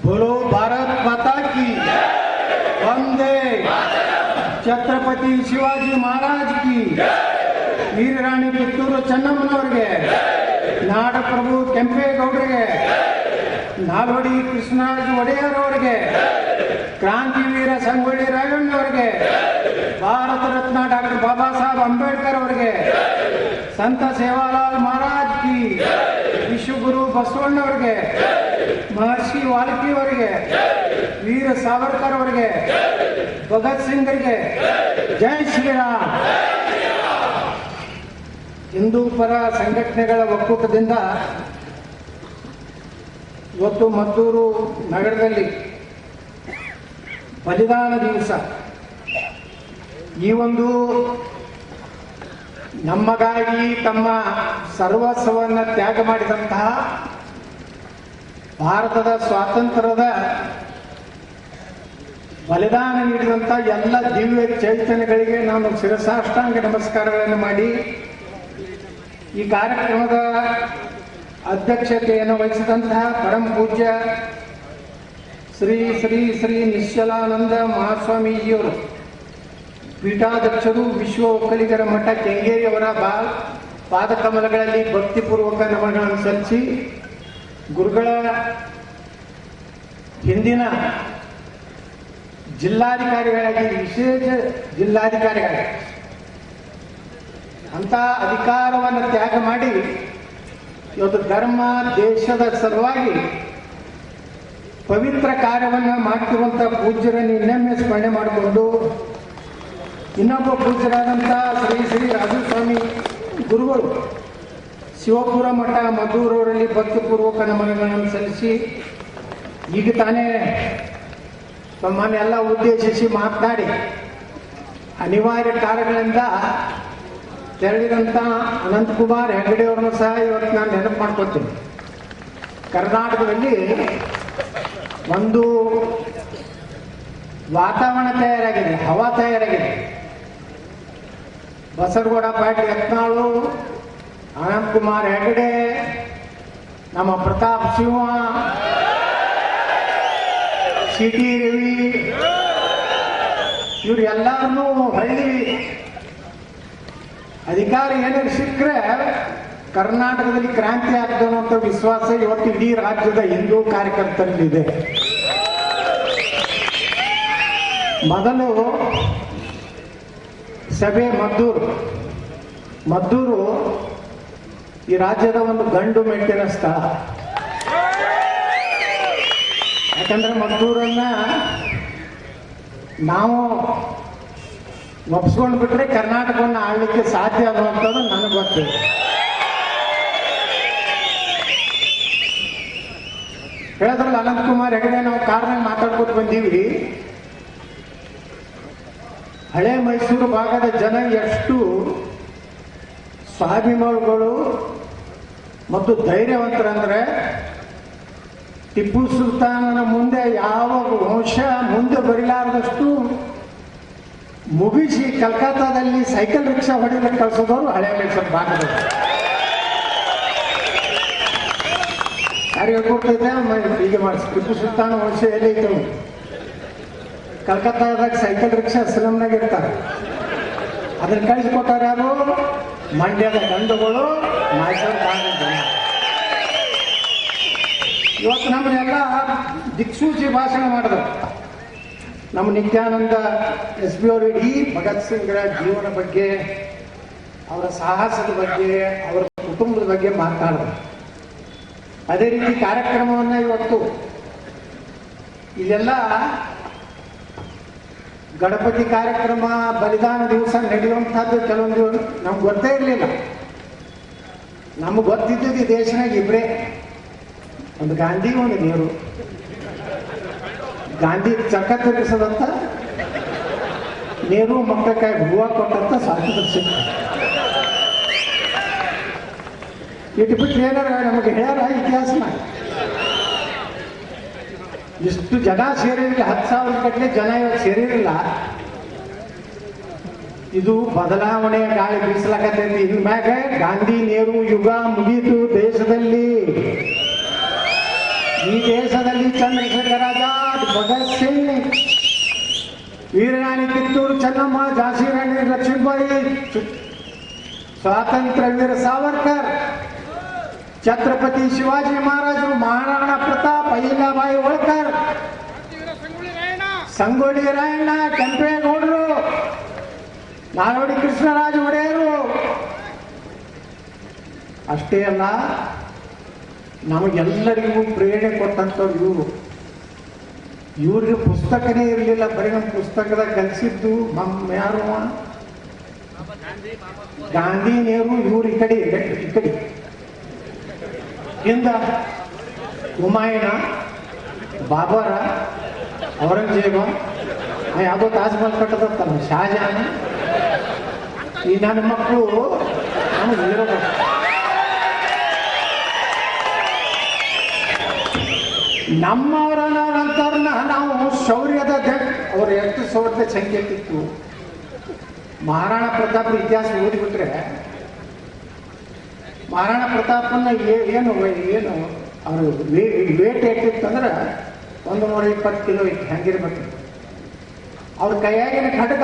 बोलो भारत माता की वंदे छत्रपति शिवाजी महाराज की वीरराणी ಕಿತ್ತೂರು ಚೆನ್ನಮ್ಮನವರಿಗೆ ನಾಡಪ್ರಭು ಕೆಂಪೇಗೌಡರಿಗೆ ನಾಲ್ವಡಿ ಕೃಷ್ಣರಾಜ ಒಡೆಯರ್ ಅವರಿಗೆ ಕ್ರಾಂತಿವೀರ ಸಂಗೊಳ್ಳಿ ರಾಯಣ್ಣವರಿಗೆ ಭಾರತ ರತ್ನ ಡಾಕ್ಟರ್ ಬಾಬಾ ಸಾಹೇಬ್ ಅಂಬೇಡ್ಕರ್ ಅವರಿಗೆ ಸಂತ ಸೇವಾಲಾಲ್ ಮಹಾರಾಜ್ ಕಿ ವಿಶ್ವಗುರು ಬಸವಣ್ಣವರಿಗೆ ಮಹರ್ಷಿ ವಾಲ್ಮೀಕಿ ಅವರಿಗೆ ವೀರ ಸಾವರ್ಕರ್ ಅವರಿಗೆ ಭಗತ್ ಸಿಂಗ್ರಿಗೆ ಜೈ ಶ್ರೀರಾಮ್. ಹಿಂದೂ ಪರ ಸಂಘಟನೆಗಳ ಒಕ್ಕೂಟದಿಂದ ಇವತ್ತು ಮದ್ದೂರು ನಗರದಲ್ಲಿ ಬಲಿದಾನ ದಿವಸ ಈ ಒಂದು ನಮ್ಮಗಾಗಿ ತಮ್ಮ ಸರ್ವಸ್ವವನ್ನು ತ್ಯಾಗ ಮಾಡಿದಂತಹ ಭಾರತದ ಸ್ವಾತಂತ್ರ್ಯದ ಬಲಿದಾನ ನೀಡಿದಂಥ ಎಲ್ಲ ದಿವ್ಯ ಚೈತನ್ಯಗಳಿಗೆ ನಾನು ಶಿರಸಾಷ್ಟಾಂಗ ನಮಸ್ಕಾರಗಳನ್ನು ಮಾಡಿ ಈ ಕಾರ್ಯಕ್ರಮದ ಅಧ್ಯಕ್ಷತೆಯನ್ನು ವಹಿಸಿದಂತಹ ಪರಮ ಪೂಜ್ಯ ಶ್ರೀ ಶ್ರೀ ಶ್ರೀ ನಿಶ್ಚಲಾನಂದ ಮಹಾಸ್ವಾಮೀಜಿಯವರು ಪೀಠಾಧ್ಯಕ್ಷರು ವಿಶ್ವ ಒಕ್ಕಲಿಗರ ಮಠ ಕೆಂಗೇರಿಯವರ ಪಾದಕಮಲಗಳಲ್ಲಿ ಭಕ್ತಿಪೂರ್ವಕ ನಮನಗಳನ್ನು ಸಲ್ಲಿಸಿ ಗುರುಗಳ ಹಿಂದಿನ ಜಿಲ್ಲಾಧಿಕಾರಿಗಳಾಗಿ ವಿಶೇಷ ಜಿಲ್ಲಾಧಿಕಾರಿಗಳಾಗಿ ಅಂತ ಅಧಿಕಾರವನ್ನು ತ್ಯಾಗ ಮಾಡಿ ಇವತ್ತು ಧರ್ಮ ದೇಶದ ಸಲುವಾಗಿ ಪವಿತ್ರ ಕಾರ್ಯವನ್ನು ಮಾಡ್ತಿರುವಂಥ ಪೂಜ್ಯರನ್ನು ಇನ್ನೊಮ್ಮೆ ಸ್ಮರಣೆ ಮಾಡಿಕೊಂಡು ಇನ್ನೊಬ್ಬ ಪೂಜ್ಯರಾದಂಥ ಶ್ರೀ ಶ್ರೀ ರಾಜಸ್ವಾಮಿ ಗುರುಗಳು ಶಿವಪುರ ಮಠ ಮದ್ದೂರವರಲ್ಲಿ ಭಕ್ತಿಪೂರ್ವಕ ನಮನಗಳನ್ನು ಸಲ್ಲಿಸಿ ಈಗ ತಾನೇ ತಮ್ಮನ್ನೆಲ್ಲ ಉದ್ದೇಶಿಸಿ ಮಾತನಾಡಿ ಅನಿವಾರ್ಯ ಕಾರ್ಯಗಳಿಂದ ತೆರಳಿದಂಥ ಅನಂತಕುಮಾರ್ ಹೆಗಡೆ ಅವರನ್ನು ಸಹ ಇವತ್ತು ನಾನು ನೆನಪು ಮಾಡ್ಕೊತೀನಿ. ಕರ್ನಾಟಕದಲ್ಲಿ ಒಂದು ವಾತಾವರಣ ತಯಾರಾಗಿದೆ, ಹವಾ ತಯಾರಾಗಿದೆ. ಬಸರಗೌಡ ಪಾಟೀಲ್ ಯತ್ನಾಳು, ಅನಂತಕುಮಾರ್ ಹೆಗಡೆ, ನಮ್ಮ ಪ್ರತಾಪ್ ಸಿಂಹ, ಸಿಟಿ ರವಿ, ಇವ್ರು ಎಲ್ಲರನ್ನೂ ಹಳ್ಳಿ ಅಧಿಕಾರ ಏನಾದ್ರು ಸಿಕ್ಕರೆ ಕರ್ನಾಟಕದಲ್ಲಿ ಕ್ರಾಂತಿ ಆಗ್ತದೆ ಅನ್ನೋ ವಿಶ್ವಾಸ ಇವತ್ತು ಇಡೀ ರಾಜ್ಯದ ಹಿಂದೂ ಕಾರ್ಯಕರ್ತರಲ್ಲಿದೆ. ಮೊದಲು ಸಭೆ ಮದ್ದೂರು ಈ ರಾಜ್ಯದ ಒಂದು ಗಂಡು ಮೆಟ್ಟಿನ ಸ್ಥಳ. ಯಾಕಂದ್ರೆ ಮದ್ದೂರನ್ನ ನಾವು ಒಪ್ಸ್ಕೊಂಡು ಬಿಟ್ರೆ ಕರ್ನಾಟಕವನ್ನು ಆಳ್ಲಿಕ್ಕೆ ಸಾಧ್ಯ ಅನ್ನುವಂಥದ್ದು ನನಗೆ ಗೊತ್ತಿದೆ. ಹೇಳಿದ್ರಲ್ಲ ಅನಂತಕುಮಾರ್ ಹೆಗಡೆ, ನಾವು ಕಾರ್ನಾಗ ಮಾತಾಡ್ಕೊತ ಬಂದೀವಿ. ಹಳೆ ಮೈಸೂರು ಭಾಗದ ಜನ ಎಷ್ಟು ಸ್ವಾಭಿಮಾನಿಗಳು ಮತ್ತು ಧೈರ್ಯವಂತರಂದ್ರೆ ಟಿಪ್ಪು ಸುಲ್ತಾನನ ಮುಂದೆ ಯಾವ ವಂಶ ಮುಂದೆ ಬರಿಲಾರದಷ್ಟು ಮುಗಿಸಿ ಕಲ್ಕತ್ತಾದಲ್ಲಿ ಸೈಕಲ್ ರಿಕ್ಷಾ ಹೊಡಿಲಿಕ್ಕೆ ಕಳಿಸೋದವರು ಹಳೆ ಮೈಸೂರು ಭಾಗದವರು. ಯಾರಿಗೆ ಕೊಟ್ಟಿದ್ದೆ ಈಗ ಮಾಡಿಸಿ ಟಿಪ್ಪು ಸುಲ್ತಾನ ವಂಶ ಎಲ್ಲಿತ್ತು? ಕಲ್ಕತ್ತಾದಾಗ ಸೈಕಲ್ ರಿಕ್ಷಾ ಸಿಲಂನಾಗ ಇರ್ತಾರೆ. ಅದನ್ನ ಕಳಿಸಿಕೊಟ್ಟಾರ ಯಾರು? ಮಂಡ್ಯದ ಗಂಡುಗಳು, ಮೈಸೂರು ಭಾಗದ ಜನ. ಇವತ್ತು ನಮ್ಮನ್ನೆಲ್ಲ ದಿಕ್ಸೂಚಿ ಭಾಷಣ ಮಾಡಿದ್ರು. ನಮ್ಮ ನಿತ್ಯಾನಂದ SP ಅವರು ಇಡೀ ಭಗತ್ ಸಿಂಗ್ರ ಜೀವನ ಬಗ್ಗೆ, ಅವರ ಸಾಹಸದ ಬಗ್ಗೆ, ಅವರ ಕುಟುಂಬದ ಬಗ್ಗೆ ಮಾತನಾಡಿದ್ರು. ಅದೇ ರೀತಿ ಕಾರ್ಯಕ್ರಮವನ್ನು ಇವತ್ತು ಇಲ್ಲೆಲ್ಲ ಗಣಪತಿ ಕಾರ್ಯಕ್ರಮ, ಬಲಿದಾನ ದಿವಸ ನಡೆಯುವಂಥದ್ದು ಕೆಲವೊಂದು ನಮ್ಗೆ ಗೊತ್ತೇ ಇರಲಿಲ್ಲ. ನಮ್ಗೆ ಗೊತ್ತಿದ್ದದ್ದು ಈ ದೇಶನಾಗ ಇಬ್ಬರೇ, ಒಂದು ಗಾಂಧಿ, ಒಂದು ನೆಹರು. ಗಾಂಧಿ ಚಕ್ಕ ತಿರುಗಿಸದಂತ, ನೆಹರು ಮಕ್ಕಳಕಾಯಿ ಹೂವು ಕೊಟ್ಟಂತ ಸ್ವಾತಂತ್ರ್ಯ ಸಿಕ್ಕ. ಇಟ್ಟು ಬಿಟ್ಟು ಏನಾರ ನಮಗೆ ಹೇಳ್ಯಾರ ಇತಿಹಾಸನ. ಇಷ್ಟು ಜನ ಸೇರಿರಲಿಲ್ಲ, 10,000 ಗಟ್ಟಲೆ ಜನ ಇವತ್ತು ಸೇರಿರಲಿಲ್ಲ. ಇದು ಬದಲಾವಣೆಯ ಗಾಳಿ ಬೀಸಲಾಗತ್ತೈತಿ. ಇನ್ ಮ್ಯಾಗ ಗಾಂಧಿ ನೆಹರು ಯುಗ ಮುಗೀತು ದೇಶದಲ್ಲಿ. ಈ ದೇಶದಲ್ಲಿ ಚಂದ್ರಶೇಖರ್ ಆಜಾದ್, ಭಗತ್ ಸಿಂಗ್, ವೀರರಾಣಿ ಕಿತ್ತೂರು ಚೆನ್ನಮ್ಮ, ಝಾನ್ಸಿ ರಾಣಿ ಲಕ್ಷ್ಮೀಬಾಯಿ, ಸ್ವಾತಂತ್ರ್ಯ ವೀರ ಸಾವರ್ಕರ್, ಛತ್ರಪತಿ ಶಿವಾಜಿ ಮಹಾರಾಜರು, ಮಹಾರಾಣಾ ಪ್ರತಾಪ್, ಅಹಿಲ್ಯಾಬಾಯಿ ಹೋಳ್ಕರ್, ಸಂಗೊಳ್ಳಿ ರಾಯಣ್ಣ, ಕೆಂಪೇಗೌಡರು, ನಾಲ್ವಡಿ ಕೃಷ್ಣರಾಜ ಒಡೆಯರು. ಅಷ್ಟೇ ಅಲ್ಲ, ನಮಗೆಲ್ಲರಿಗೂ ಪ್ರೇರಣೆ ಕೊಟ್ಟಂಥವ್ರು ಇವರು. ಇವ್ರಿಗೆ ಪುಸ್ತಕನೇ ಇರಲಿಲ್ಲ, ಬರೀ ನಮ್ಮ ಪುಸ್ತಕದಾಗ ಕಲಿಸಿದ್ದು ಯಾರು ಗಾಂಧಿ, ನೆಹರು, ಇವ್ರು ಈ ಕಡೆ ಹಿಂದ ಹುಮಾಯೂನ, ಬಾಬರ, ಔರಂಗಜೇಬ, ಯಾವುದೋ ತಾಜ್ ಮಹಲ್ ಕಟ್ಟದತ್ತಲ್ಲ, ಶಹಜಹಾನ್. ಈ ನನ್ನ ಮಕ್ಕಳು ನಮಗೆ ಇರೋದು ನಮ್ಮವರನ್ನಂತವ್ರನ್ನ ನಾವು ಶೌರ್ಯದ ಅವ್ರ ಎಷ್ಟು ಶೌರ್ಯದ ಸಂಖ್ಯೆ ಇತ್ತು. ಮಹಾರಾಣಾ ಪ್ರತಾಪ್ ಇತಿಹಾಸ ಓದಿಬಿಟ್ರೆ ಮಹಾರಾಣಾ ಪ್ರತಾಪನ್ನ ಏನು ಅವರು ವೇಟ್ ಎಷ್ಟಿತ್ತಂದ್ರೆ 120 ಕಿಲೋ ಇತ್ತು. ಹೆಂಗಿರ್ಬೇಕು, ಅವ್ರ ಕೈಯಾಗಿನ ಖಡ್ಗ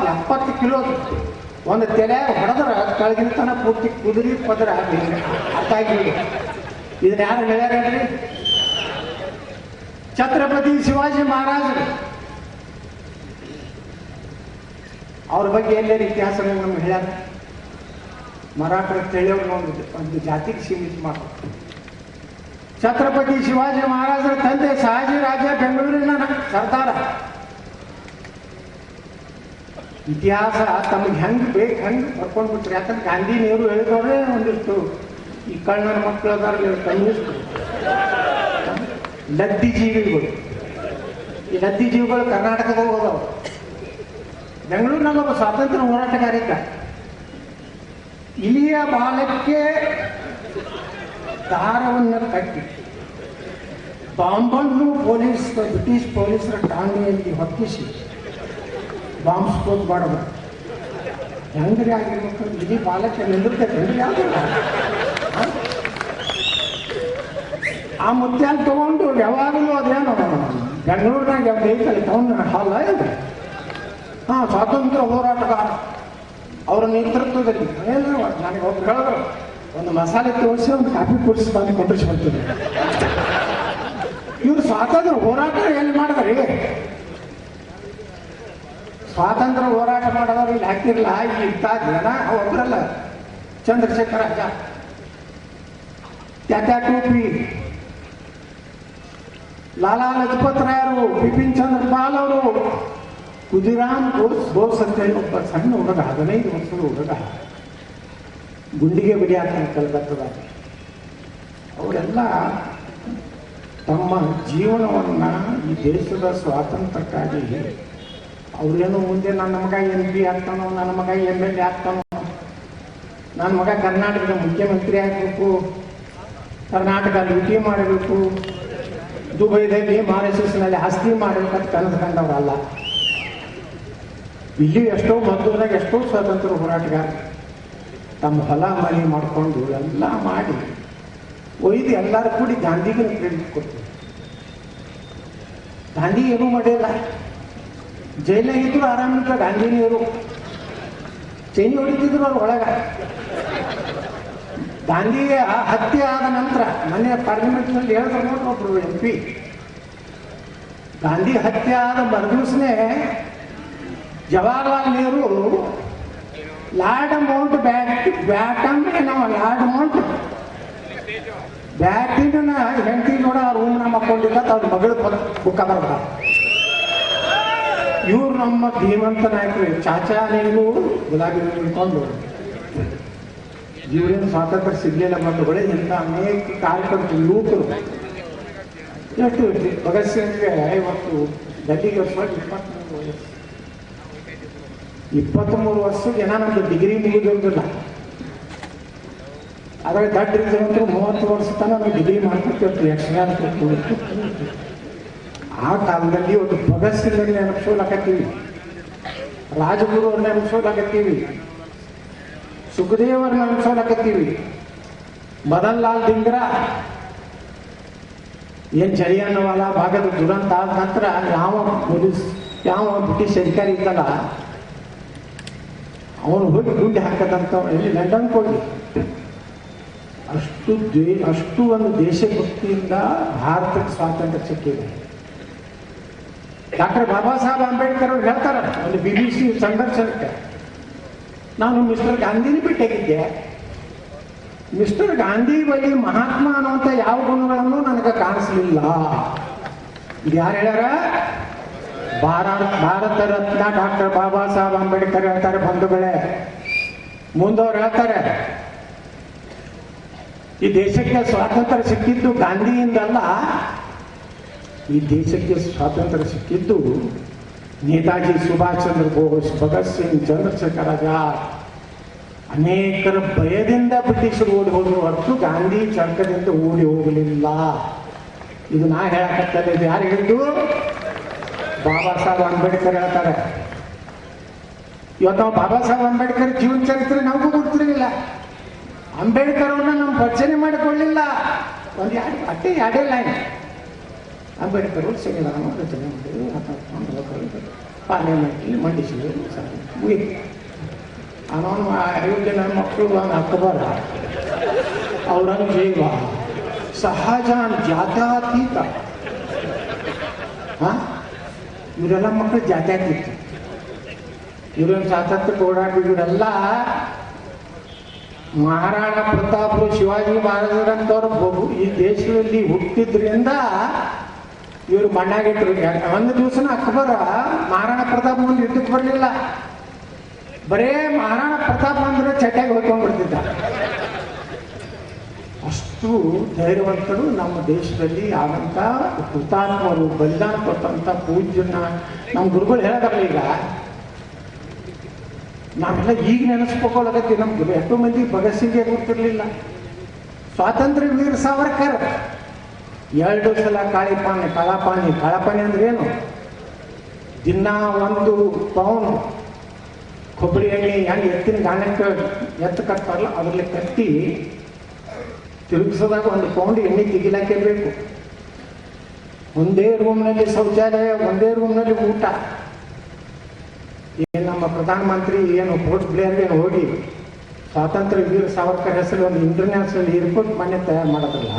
70 ಕಿಲೋ. ಒಂದು ತೆಲೆಯಾಗ ಹೊಡೆದ್ರೆ ಕೆಳಗಿನ ತನ ಪೂರ್ತಿ ಕುದುರೆ ಪದರ ಅರ್ಥ ಆಗಿಬಿಡಿ. ಇದನ್ನ ಯಾರು ಹೇಳ್ಯಾರೇನ್ರಿ? ಛತ್ರಪತಿ ಶಿವಾಜಿ ಮಹಾರಾಜರು. ಅವ್ರ ಬಗ್ಗೆ ಎಲ್ಲರ ಇತಿಹಾಸ ನಮ್ಗೆ ಹೇಳ್ಯಾರ. ಮರಾಠರ ತಿಳಿಯವ್ರನ್ನ ಒಂದು ಜಾತಿಗೆ ಸೀಮಿತ ಮಾಡೋದು. ಛತ್ರಪತಿ ಶಿವಾಜಿ ಮಹಾರಾಜರ ತಂದೆ ಶಹಾಜಿ ರಾಜ ಬೆಂಗಳೂರಿನ ಸರ್ದಾರ. ಇತಿಹಾಸ ತಮಗೆ ಹೆಂಗ್ ಬೇಕು ಹಂಗೆ ಬರ್ಕೊಂಡ್ಬಿಟ್ರಿ. ಯಾಕಂದ್ರೆ ಗಾಂಧಿ ನೆಹರು ಹೇಳಿದವ್ರೆ ಒಂದಿಷ್ಟು ಈ ಕಣ್ಣನ ಮಕ್ಕಳು ಅದಾರ ಕಮ್ಯುನಿಸ್ಟ್ ಲದ್ದಿ ಜೀವಿಗಳು. ಈ ಲದ್ದಿ ಜೀವಿಗಳು ಕರ್ನಾಟಕದಾಗ ಹೋದವು. ಬೆಂಗಳೂರಿನಾಗ ಒಬ್ಬ ಸ್ವಾತಂತ್ರ್ಯ ಹೋರಾಟಗಾರ ಇದ್ದ. ಇಲಿಯ ಬಾಲಕ್ಕೆ ದಾರವನ್ನು ಕಟ್ಟಿ ಬಾಂಬನ್ನು ಬ್ರಿಟಿಷ್ ಪೊಲೀಸರ ಠಾಣೆಯಲ್ಲಿ ಹೊತ್ತಿಸಿ ಬಾಂಬ್ ಸ್ಫೋಟ್ ಮಾಡಬೇಕು. ಹೆಂಗ್ರಿ ಆಗಿರ್ಬೇಕು? ಇಡೀ ಬಾಲಕ್ಕೆ ನಿಂದಿರ್ತೈತೆ ಯಾವ್ದಿಲ್ಲ. ಆ ಮುತ್ಯಾನ ತಗೊಂಡು ಯಾವಾಗಲೂ ಅದೇನು ಬೆಂಗಳೂರಿನಾಗ ಯಾವ ಐತಲ್ಲಿ ಟೌನ್ ಹಾಲ್ ಇದೆ. ಸ್ವಾತಂತ್ರ್ಯ ಹೋರಾಟಗಾರ ಅವರ ನೇತೃತ್ವದಲ್ಲಿ ನನಗೆ ಒಬ್ರು ಹೇಳಿದ್ರು, ಒಂದು ಮಸಾಲೆ ತೋರಿಸಿ ಒಂದು ಕಾಫಿ ಕುಡಿಸಿ ಬಂದು ಕೊಂಡಿಸಿ ಬರ್ತಿದ್ರು. ಇವ್ರು ಸ್ವಾತಂತ್ರ್ಯ ಹೋರಾಟ ಎಲ್ಲಿ ಮಾಡಿದ್ರಿ? ಸ್ವಾತಂತ್ರ್ಯ ಹೋರಾಟ ಮಾಡೋದವ್ರು ಇಲ್ಲಿ ಹಾಕಿರಲ್ಲ. ಇಲ್ಲಿ ಇಂಥ ಜನ ಒಬ್ಬರಲ್ಲ. ಚಂದ್ರಶೇಖರ್ ಆಜಾದ್, ಟ್ಯಾಟ್ಯಾ ಟೋಪಿ, ಲಾಲಾ ಲಜಪತ್ ರಾಯರು, ಬಿಪಿನ್ ಚಂದ್ರ ಪಾಲ್ ಅವರು, ಖುದಿರಾಮ್ ಬೋಸ್ ಅಂತ ಹೇಳಿ ಒಬ್ಬ ಸಣ್ಣ ಹುಡುಗ, 15 ವರ್ಷದ ಹುಡುಗ, ಗುಂಡಿಗೆ ಬಿಡಿಯಾಗ್ತಾನೆ ಕಲ್ಕತ್ತದಾಗ. ಅವರೆಲ್ಲ ತಮ್ಮ ಜೀವನವನ್ನ ಈ ದೇಶದ ಸ್ವಾತಂತ್ರ್ಯಕ್ಕಾಗಿ ಅವ್ರೇನು ಮುಂದೆ ನನ್ನ ಮಗ MP ಆಗ್ತಾನೋ, ನನ್ನ ಮಗ MLA ಆಗ್ತಾನೋ, ನನ್ನ ಮಗ ಕರ್ನಾಟಕದ ಮುಖ್ಯಮಂತ್ರಿ ಆಗಬೇಕು, ಕರ್ನಾಟಕ ಲೂಟಿ ಮಾಡಬೇಕು, ದುಬೈದಲ್ಲಿ ಮಾರಿಷಸ್ನಲ್ಲಿ ಆಸ್ತಿ ಮಾಡಬೇಕಂತ ಕನಸು ಕಂಡವರಲ್ಲ. ಇಲ್ಲಿ ಎಷ್ಟೋ ಮದ್ದೂರಾಗ ಎಷ್ಟೋ ಸ್ವಾತಂತ್ರ್ಯ ಹೋರಾಟಗಾರ ತಮ್ಮ ಹೊಲ ಮನೆ ಮಾಡಿಕೊಂಡು ಎಲ್ಲ ಮಾಡಿ ಒಯ್ದು ಎಲ್ಲರೂ ಕೂಡಿ ಗಾಂಧಿಗೆ ಕ್ರೆಡಿಟ್ ಕೊಡ್ತೀವಿ. ಗಾಂಧಿ ಏನೂ ಮಾಡಿಲ್ಲ. ಜೈಲಾಗಿದ್ರು ಆರಾಮಿದ್ರು. ಗಾಂಧಿ ನೀರು ಚೈನಿ ಹೊಡಿತಿದ್ರು ಅವ್ರ ಒಳಗ. ಗಾಂಧಿ ಹತ್ಯೆ ಆದ ನಂತರ ಮೊನ್ನೆ ಪಾರ್ಲಿಮೆಂಟ್ನಲ್ಲಿ ಹೇಳಿದ್ರು ನೋಡ್ರಿ ಒಬ್ರು MP, ಗಾಂಧಿ ಹತ್ಯೆ ಆದ ಮರುದಿವಸನೇ Jawaharlal Nehru Lord Mountbatten ನಾವು ಲಾರ್ಡ್ ಮೌಂಟ್ ಬ್ಯಾಟಿನ ಹೆಂಡತಿ ನೋಡ ರೂಮ್ನ ಮಕ್ಕೊಂಡಿಲ್ಲ, ಅವ್ರ ಮಗಳು ಬುಕ್ಕ ಬರ್ತಾರೆ. ಇವ್ರು ನಮ್ಮ ಧೀಮಂತ ನಾಯಕರು. ಚಾಚಾ ನೆಹರು ಗುಲಾಬಿ ಹಿಡ್ಕೊಂಡು ಇವರೇನು ಸ್ವಾತಂತ್ರ್ಯ ಸಿಗ್ಲಿಲ್ಲ. ಬಂಧುಗಳೇ, ಇಂಥ ಅನೇಕ ಕಾರ್ಯಕರ್ತರು ಯುವಕರು ಎಷ್ಟು ಭಗತ್ ಸಿಂಗ್ಗೆ 50, ಗಡ್ಡಿಗೆ ವರ್ಷ 23 ವರ್ಷದ ಜನ ನಮ್ದು ಡಿಗ್ರಿ ಮುಗಿದಿರೋದಿಲ್ಲ. ಅದ್ರಾಗ ದೊಡ್ಡ ರೀತಿಯಂತೂ 30 ವರ್ಷ ತನಕ ನಾವು ಡಿಗ್ರಿ ಮಾಡ್ಕೊತಿರ್ತೀವಿ. ಯಕ್ಷಗಾನ ಆ ಕಾಲದಲ್ಲಿ ಒಂದು ಭಗತ್ ಸಿಂಗ್ ನೆನಪಿಸೋಲಾಕತ್ತೀವಿ, ರಾಜಗುರು ಅವ್ರನ್ನ ನೆನಪಿಸೋಲಾಕತ್ತೀವಿ, ಸುಖದೇವರನ್ನ ನೆನಪಿಸೋಲಾಕತ್ತೀವಿ, ಮದನ್ ಲಾಲ್ ದಿಂಗ್ರಾ, ಏನು ಜಲಿಯನ್ನವಾಲಾ ಭಾಗದ ದುರಂತ ಆದ ನಂತರ ಯಾವ ಬ್ರಿಟಿಷ್ ಅಧಿಕಾರಿ ಇದ್ದಲ್ಲ ಅವನು ಹೋಗಿ ಗುಂಡಿ ಹಾಕದಂತ ಎಲ್ಲಿ ಲಂಡನ್ಗೆ ಹೋಗಿ ಅಷ್ಟು ಒಂದು ದೇಶಭಕ್ತಿಯಿಂದ ಭಾರತಕ್ಕೆ ಸ್ವಾತಂತ್ರ್ಯ ಸಿಕ್ಕಿದೆ. ಡಾಕ್ಟರ್ ಬಾಬಾ ಸಾಹೇಬ್ ಅಂಬೇಡ್ಕರ್ ಅವ್ರು ಹೇಳ್ತಾರ ಒಂದು BBC ಸಂದರ್ಶನಕ್ಕೆ, ನಾನು ಮಿಸ್ಟರ್ ಗಾಂಧಿನ ಭೇಟಿಯಾಗಿದ್ದೆ. ಮಿಸ್ಟರ್ ಗಾಂಧಿ ಬಳಿ ಮಹಾತ್ಮ ಅನ್ನುವಂಥ ಯಾವ ಗುಣಗಳನ್ನು ನನಗೆ ಕಾಣಿಸ್ಲಿಲ್ಲ. ಇದು ಯಾರು ಹೇಳ್ಯಾರ? ಭಾರತ ರತ್ನ ಡಾಕ್ಟರ್ ಬಾಬಾ ಸಾಹೇಬ್ ಅಂಬೇಡ್ಕರ್ ಹೇಳ್ತಾರೆ. ಬಂಧುಗಳೇ, ಮುಂದವ್ರು ಹೇಳ್ತಾರೆ, ಈ ದೇಶಕ್ಕೆ ಸ್ವಾತಂತ್ರ್ಯ ಸಿಕ್ಕಿದ್ದು ಗಾಂಧಿಯಿಂದಲ್ಲ, ಈ ದೇಶಕ್ಕೆ ಸ್ವಾತಂತ್ರ್ಯ ಸಿಕ್ಕಿದ್ದು ನೇತಾಜಿ ಸುಭಾಷ್ ಚಂದ್ರ ಬೋಸ್, ಭಗತ್ ಸಿಂಗ್, ಚಂದ್ರಶೇಖರ್ ಆಜಾದ್ ಅನೇಕರ ಭಯದಿಂದ ಬ್ರಿಟಿಷರು ಓಡಿ ಹೋದ್ರು ಹೊರತು ಗಾಂಧಿ ಚರ್ಕದಿಂದ ಓಡಿ ಹೋಗಲಿಲ್ಲ. ಇದು ನಾ ಹೇಳಕತ್ತಲ್ಲ, ಇದು ಯಾರು ಹೇಳಿದ್ದು? ಬಾಬಾ ಸಾಹೇಬ್ ಅಂಬೇಡ್ಕರ್ ಹೇಳ್ತಾರೆ. ಇವತ್ತು ನಾವು ಬಾಬಾ ಸಾಹೇಬ್ ಅಂಬೇಡ್ಕರ್ ಜೀವನ ಚರಿತ್ರೆ ನಮಗೂ ಗೊತ್ತಿರಲಿಲ್ಲ. ಅಂಬೇಡ್ಕರ್ ಅವ್ರನ್ನ ನಾವು ಪರಿಚಯ ಮಾಡಿಕೊಳ್ಳಿಲ್ಲ. ಒಂದು ಎರಡೇ ಲೈನ್ ಅಂಬೇಡ್ಕರ್ ಸಂವಿಧಾನ ರಚನೆ ಮಾಡಿದ್ರು, ಪಾರ್ಲಿಮೆಂಟ್ಲಿ ಮಂಡಿಸಿದ್ರು, ಮುಗಿತು. ಅವನು 5 ಜನ ಮಕ್ಕಳು, ಅವನು ಅಕ್ಬರ, ಔರಂಗಜೇಬ, ಶಹಜಾನ್, ಜಾತ್ಯತೀತ, ಇವರೆಲ್ಲ ಮಕ್ಕಳು ಜಾತ್ಯತೀತ. ಇವರನ್ನು ಸ್ವಾತಂತ್ರ್ಯಕ್ಕೆ ಓಡಾಡ್ಬಿಟ್ಟಿವರೆಲ್ಲ ಮಹಾರಾಣಾ ಪ್ರತಾಪರು, ಶಿವಾಜಿ ಮಹಾರಾಜರಂತವ್ರು ಈ ದೇಶದಲ್ಲಿ ಹುಟ್ಟಿದ್ರಿಂದ ಇವರು ಮಣ್ಣಾಗಿಟ್ರು. ಒಂದು ದಿವಸನ ಅಕ್ಬರ ಮಹಾರಾಣಾ ಪ್ರತಾಪ್ ಮುಂದೆ ಯುದ್ಧಕ್ಕೆ ಬರಲಿಲ್ಲ. ಬರೇ ಮಹಾರಾಣಾ ಪ್ರತಾಪ್ ಅಂದ್ರೆ ಚಟ್ಟಾಗಿ ಹೋಗ್ಕೊಂಡ್ಬಿಡ್ತಿದ್ದ. ಅಷ್ಟು ಧೈರ್ಯವಂತರು ನಮ್ಮ ದೇಶದಲ್ಲಿ ಆದಂತ ಹುತಾತ್ಮರು, ಬಲಿದಾನ ಕೊಟ್ಟಂತ ಪೂಜ್ಯನ ನಮ್ಮ ಗುರುಗಳು ಹೇಳೋದಲ್ಲ. ಈಗ ನಾವೆಲ್ಲ ಈಗ ನೆನೆಸ್ಕೊಳಕತ್ತೀವಿ. ನಮ್ಮ ಗುರು ಎಷ್ಟೋ ಮಂದಿ ಭಗತ್ ಸಿಂಗ್ಗೆ ಗೊತ್ತಿರಲಿಲ್ಲ. ಸ್ವಾತಂತ್ರ್ಯ ವೀರ ಸಾವರ್ಕರ್ 2 ಸಲ ಕಾಳಾಪಾನಿ ಅಂದ್ರೆ ಏನು? ದಿನ 1 ಪೌಂಡ್ ಕೊಬ್ಬರಿ ಎಣ್ಣೆ ಹೆಂಗೆ ಎತ್ತಿನ ಗಾಣಕ್ಕೆ ಕಟ್ತಾರಲ್ಲ ಅದರಲ್ಲಿ ಕಟ್ಟಿ ತಿರುಗಿಸೋದಾಗ 1 ಪೌಂಡ್ ಎಣ್ಣೆ ತೆಗಿಲಾಕೆ ಬೇಕು. ಒಂದೇ ರೂಮ್ನಲ್ಲಿ ಶೌಚಾಲಯ, ಒಂದೇ ರೂಮ್ನಲ್ಲಿ ಊಟ. ಏನು ನಮ್ಮ ಪ್ರಧಾನಮಂತ್ರಿ ಏನು ಪೋರ್ಟ್ ಬ್ಲೇರ್ಗೆ ಹೋಗಿ ಸ್ವಾತಂತ್ರ್ಯ ವೀರ ಸಾವರ್ಕರ್ ಹೆಸರು ಒಂದು ಇಂಟರ್ನ್ಯಾಷನಲ್ ಏರ್ಪೋರ್ಟ್ ಮನೆ ತಯಾರು ಮಾಡೋದಿಲ್ಲ.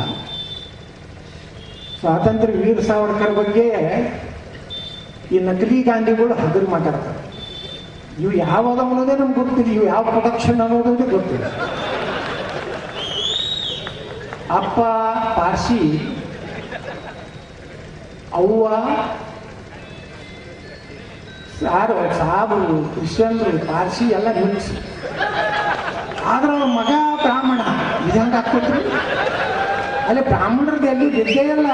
ಸ್ವಾತಂತ್ರ್ಯ ವೀರ ಸಾವರ್ಕರ್ ಬಗ್ಗೆ ಈ ನಕಲಿ ಗಾಂಧಿಗಳು ಹಗರು ಮಾತಾಡ್ತಾರೆ. ಇವು ಯಾವಾಗ ಅನ್ನೋದೇ ನಮ್ಗೆ ಗೊತ್ತಿಲ್ಲ, ಇವು ಯಾವ ಪ್ರೊಡಕ್ಷನ್ ಅನ್ನೋದೇ ಗೊತ್ತಿಲ್ಲ. ಅಪ್ಪ ಪಾರ್ಸಿ, ಅವ್ವ ಸಾಬರು, ಕ್ರಿಶ್ಚಿಯನ್ರು, ಪಾರ್ಸಿ ಎಲ್ಲ ಮಿಕ್ಸ್. ಆದ್ರೆ ಅವ್ರ ಮಗ ಬ್ರಾಹ್ಮಣ. ಇದು ಹೆಂಗೆ ಹಾಕ್ಕೊಟ್ರಿ? ಅಲ್ಲೇ ಬ್ರಾಹ್ಮಣರದ್ದು ಎಲ್ಲೂ ಗೆದ್ದೇ ಇಲ್ಲ.